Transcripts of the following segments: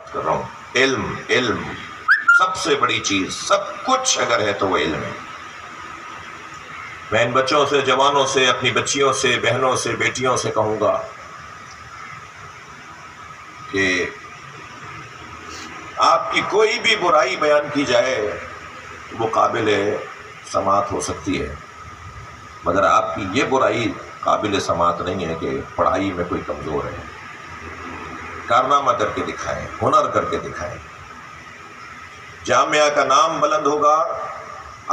بات کر رہا ہوں. علم علم سب سے بڑی چیز، سب کچھ اگر ہے تو وہ علم ہے. میں ان بچوں سے، جوانوں سے، اپنی بچیوں سے، بہنوں سے، بیٹیوں سے کہوں گا کہ آپ کی کوئی بھی برائی بیان کی جائے وہ قابل سماعت ہو سکتی ہے، مگر آپ کی یہ برائی قابل سماعت نہیں ہے کہ پڑھائی میں کوئی کمزور ہے. کارنامہ کر کے دکھائیں، ہنر کر کے دکھائیں. جامعہ کا نام بلند ہوگا،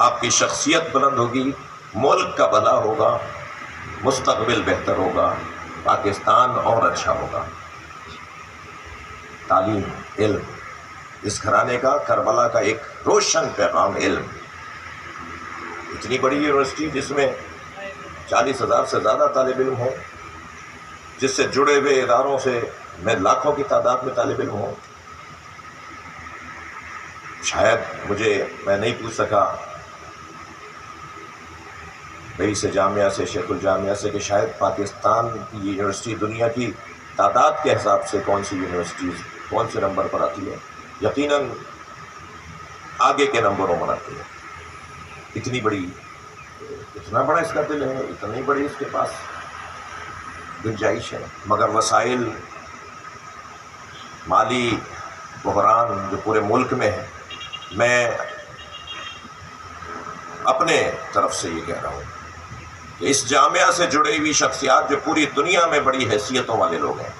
آپ کی شخصیت بلند ہوگی، ملک کا بھلا ہوگا، مستقبل بہتر ہوگا، پاکستان اور اچھا ہوگا. تعلیم، علم، اس گھرانے کا، کربلا کا ایک روشن پیغام علم. اتنی بڑی یونیورسٹی جس میں 40,000 سے زیادہ طالب علم ہوں، جس سے جڑے ہوئے اداروں سے میں لاکھوں کی تعداد میں طالب علم ہوں. شاید میں نہیں پوچھ سکا رئیس جامعہ سے، شیخ الجامعہ سے، کہ شاید پاکستان کی یونیورسٹی دنیا کی تعداد کے حساب سے کون سی یونیورسٹیز کون سے نمبر پر آتی ہے. یقیناً آگے کے نمبروں پر آتی ہے. اتنی بڑی، اتنا بڑا اس کا دل ہے، اتنی بڑی اس کے پاس گنجائش ہے، مگر وسائل، مالی بحران جو پورے ملک میں ہے. میں اپنے طرف سے یہ کہہ رہا ہوں کہ اس جامعہ سے جڑی ہوئی شخصیات جو پوری دنیا میں بڑی حیثیتوں والے لوگ ہیں،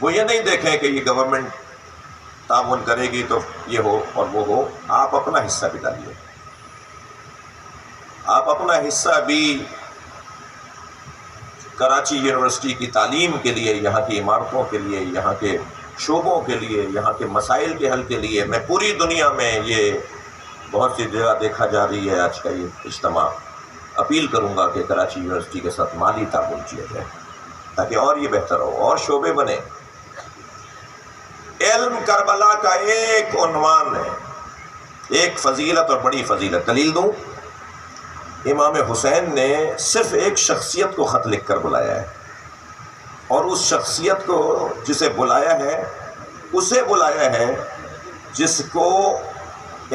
وہ یہ نہیں دیکھیں کہ یہ گورنمنٹ تعاون کرے گی تو یہ ہو اور وہ ہو. آپ اپنا حصہ بھی ڈالیے. آپ اپنا حصہ بھی کراچی یونیورسٹی کی تعلیم کے لیے، یہاں کی عمارتوں کے لیے، یہاں کے شعبوں کے لیے، یہاں کے مسائل کے حل کے لیے. میں پوری دنیا میں یہ بہت سی جگہ دیکھا جا رہی ہے آج کا یہ اجتماع، اپیل کروں گا کہ کراچی یونیورسٹی کے ساتھ مالی تعاون کیا جائے تاکہ اور یہ بہتر ہو اور شعبے بنے. علم کربلا کا ایک عنوان ہے، ایک فضیلت اور بڑی فضیلت. دلیل دوں، امام حسین نے صرف ایک شخصیت کو خط لکھ کر بلایا ہے، اور اس شخصیت کو جسے بلایا ہے اسے بلایا ہے جس کو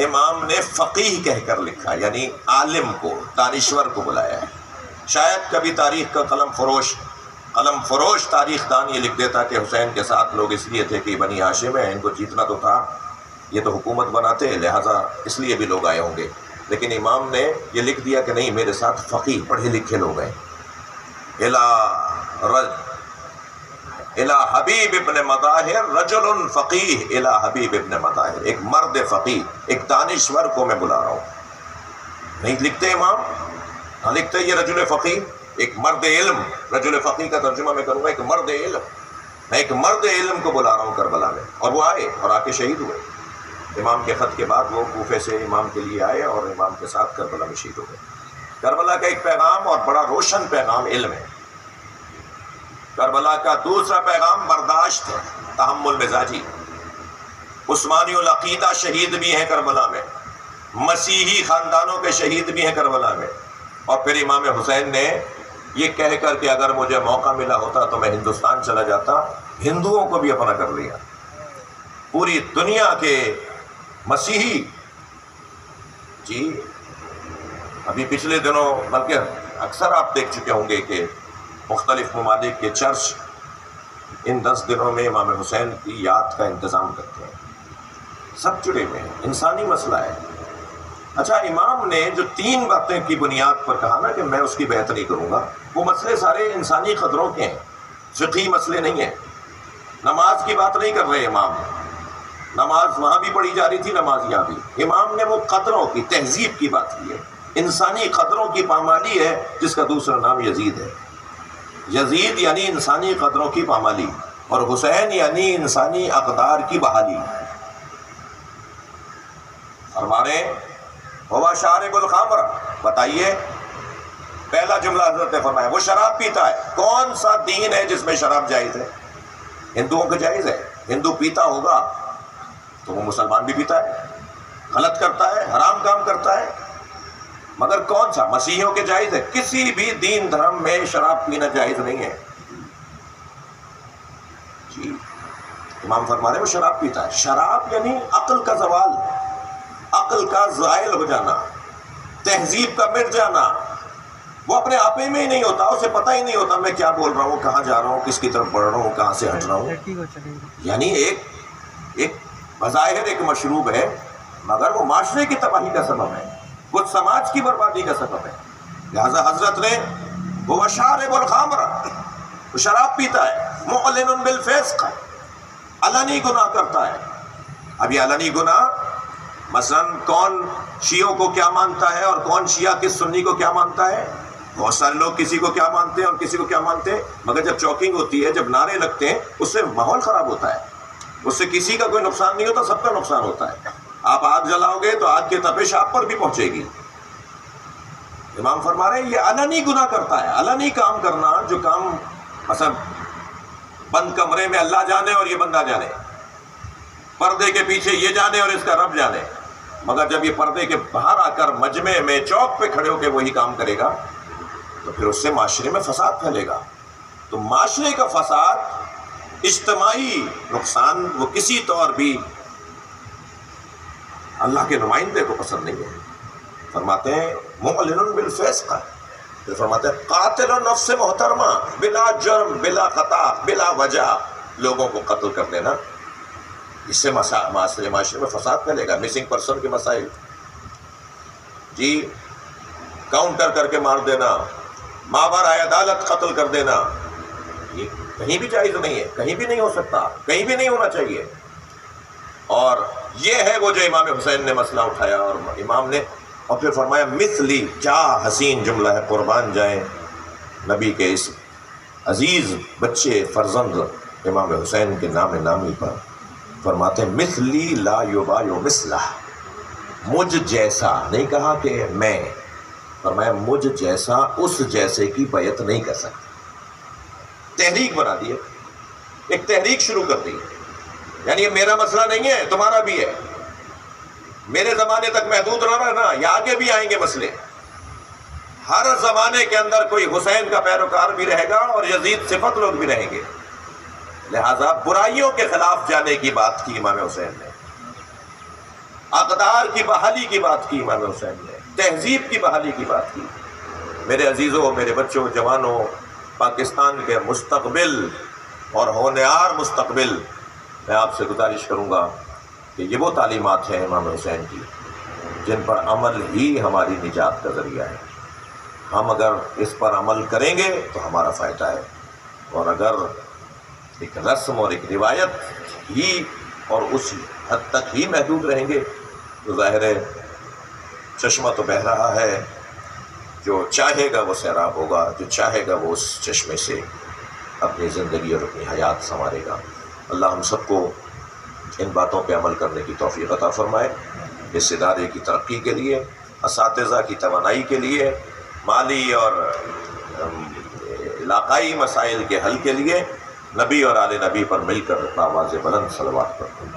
امام نے فقیہ کہہ کر لکھا، یعنی عالم کو، دانشور کو بلایا ہے. شاید کبھی تاریخ کا قلم فروش تاریخ دان یہ لکھ دیتا کہ حسین کے ساتھ لوگ اس لیے تھے کہ بنی ہاشم ہے، ان کو جیتنا تو تھا، یہ تو حکومت بناتے ہیں، لہٰذا اس لیے بھی لوگ آئے ہوں گے. لیکن امام نے یہ لکھ دیا کہ نہیں، میرے ساتھ فقیہ، پڑھے لکھے لوگ ہیں. الى حبیب ابن مظاہر رجل فقیہ، الى حبیب ابن مظاہر، ایک مرد فقیہ، ایک دانشور کو میں بلا رہا ہوں. نہیں لکھتے امام، ہاں لکھتے یہ رجل فقیہ، ایک مرد علم. رجل فقیہ کا ترجمہ میں کروں گا ایک مرد علم. میں ایک مرد علم کو بلا رہا ہوں کربلا میں. اور وہ آئے اور آ کے شہید ہوئے. امام کے خط کے بعد وہ کوفے سے امام کے لیے آئے اور امام کے ساتھ کربلا میں شہید ہو گئے. کربلا کا ایک پیغام اور بڑا روشن پیغام علم ہے. کربلا کا دوسرا پیغام برداشت ہے، تحمل مزاجی. عثمانی العقیدہ شہید بھی ہیں کربلا میں، مسیحی خاندانوں کے شہید بھی ہیں کربلا میں. اور پھر امام حسین نے یہ کہہ کر کہ اگر مجھے موقع ملا ہوتا تو میں ہندوستان چلا جاتا، ہندوؤں کو بھی اپنا کر لیا. پوری دنیا کے مسیحی، جی ابھی پچھلے دنوں، بلکہ اکثر آپ دیکھ چکے ہوں گے کہ مختلف ممالک کے چرچ ان 10 دنوں میں امام حسین کی یاد کا انتظام کرتے ہیں. سب جڑے ہوئے ہیں، انسانی مسئلہ ہے. اچھا، امام نے جو 3 باتیں کی بنیاد پر کہا نا کہ میں اس کی بیعت نہیں کروں گا، وہ مسئلے سارے انسانی قدروں کے ہیں، فقہی مسئلے نہیں ہیں. نماز کی بات نہیں کر رہے امام، نماز وہاں بھی پڑھی جا رہی تھی، نماز یہاں بھی. امام نے وہ قدروں کی، تہذیب کی بات کی ہے، انسانی قدروں کی پامالی ہے، جس کا دوسرا نام یزید ہے. یزید یعنی انسانی قدروں کی پامالی، اور حسین یعنی انسانی اقدار کی بحالی. فرما رہے ہیں ہوا شارب الخمر. بتائیے، پہلا جملہ حضرت نے فرمایا وہ شراب پیتا ہے. کون سا دین ہے جس میں شراب جائز ہے؟ ہندوؤں کو جائز ہے. ہندو پیتا ہوگا تو وہ مسلمان بھی پیتا ہے، غلط کرتا ہے، حرام کام کرتا ہے. مگر کون سا؟ مسیحیوں کے جائز ہے. کسی بھی دین دھرم میں شراب پینا جائز نہیں ہے. جی امام فرما رہے ہیں وہ شراب پیتا ہے. شراب یعنی عقل کا زوال، عقل کا زائل ہو جانا، تہذیب کا مٹ جانا. وہ اپنے آپے میں ہی نہیں ہوتا، اسے پتہ ہی نہیں ہوتا میں کیا بول رہا ہوں، کہاں جا رہا ہوں، کس کی طرف بڑھ رہا ہوں، کہاں سے ہٹ رہا ہوں. یعنی ایک بظاہر ایک مشروب ہے مگر وہ معاشرے کی تباہی کا سبب ہے، وہ سماج کی بربادی کا سبب ہے. لہذا حضرت نے وہ شارب الخمر، وہ شراب پیتا ہے. معلن بالفسق، علنی گناہ کرتا ہے. اب یہ علنی گناہ مثلا کون شیعوں کو کیا مانتا ہے اور کون شیعہ کس سنی کو کیا مانتا ہے. بہت سارے لوگ کسی کو کیا مانتے ہیں اور کسی کو کیا مانتے ہیں، مگر جب چوکنگ ہوتی ہے، جب نعرے لگتے ہیں، اس سے ماحول خراب ہوتا ہے. اس سے کسی کا کوئی نقصان نہیں ہوتا، سب کا نقصان ہوتا ہے. آپ آگ جلاؤ گے تو آگ کی تپش آپ پر بھی پہنچے گی. امام فرما رہے ہیں یہ علنی گناہ کرتا ہے. علنی کام کرنا، جو کام مثلا بند کمرے میں اللہ جانے اور یہ بندہ جانے، پردے کے پیچھے یہ جانے اور اس کا رب جانے، مگر جب یہ پردے کے باہر آ کر مجمع میں چوک پہ کھڑے ہو کے وہی کام کرے گا تو پھر اس سے معاشرے میں فساد پھیلے گا. تو معاشرے کا فساد، اجتماعی نقصان، وہ کسی طور بھی اللہ کے نمائندے کو پسند نہیں ہے. فرماتے ہیں معلن بالفسق، پھر فرماتے ہیں قاتل نفس محترمہ بلا جرم بلا خطا بلا وجہ، لوگوں کو قتل کر دینا، اس سے معاشرے میں فساد پھیلے گا. مسنگ پرسن کے مسائل، جی کاؤنٹر کر کے مار دینا، ماورائے عدالت قتل کر دینا، یہ کہیں بھی جائز نہیں ہے، کہیں بھی نہیں ہو سکتا، کہیں بھی نہیں ہونا چاہیے. اور یہ ہے وہ جو امام حسین نے مسئلہ اٹھایا اور امام نے، اور پھر فرمایا مثلی، کیا حسین جملہ ہے، قربان جائیں نبی کے اس عزیز بچے فرزند امام حسین کے نام نامی پر. فرماتے ہیں مثلی لا یبایع مثلہ، مجھ جیسا، نہیں کہا کہ میں، فرمایا مجھ جیسا اس جیسے کی بیعت نہیں کر سکتا. تحریک بنا دی، ایک تحریک شروع کر دی. یعنی یہ میرا مسئلہ نہیں ہے، تمہارا بھی ہے. میرے زمانے تک محدود نہ رہنا، یہ آگے بھی آئیں گے مسئلے. ہر زمانے کے اندر کوئی حسین کا پیروکار بھی رہے گا اور یزید صفت لوگ بھی رہیں گے. لہذا برائیوں کے خلاف جانے کی بات کی امام حسین نے، اقدار کی بحالی کی بات کی امام حسین نے، تہذیب کی بحالی کی بات کی. میرے عزیزوں، میرے بچوں، جوانوں، پاکستان کے مستقبل اور ہونہار مستقبل، میں آپ سے گزارش کروں گا کہ یہ وہ تعلیمات ہیں امام حسین کی جن پر عمل ہی ہماری نجات کا ذریعہ ہے. ہم اگر اس پر عمل کریں گے تو ہمارا فائدہ ہے، اور اگر ایک رسم اور ایک روایت ہی اور اس حد تک ہی محدود رہیں گے تو ظاہر ہے چشمہ تو بہہ رہا ہے، جو چاہے گا وہ سیراب ہوگا، جو چاہے گا وہ اس چشمے سے اپنی زندگی اور اپنی حیات سنوارے گا. اللہ ہم سب کو ان باتوں پہ عمل کرنے کی توفیق عطا فرمائے. اس ادارے کی ترقی کے لیے، اساتذہ کی توانائی کے لیے، مالی اور علاقائی مسائل کے حل کے لیے نبی اور آل نبی پر مل کر آواز بلند صلوات پڑھتے ہیں.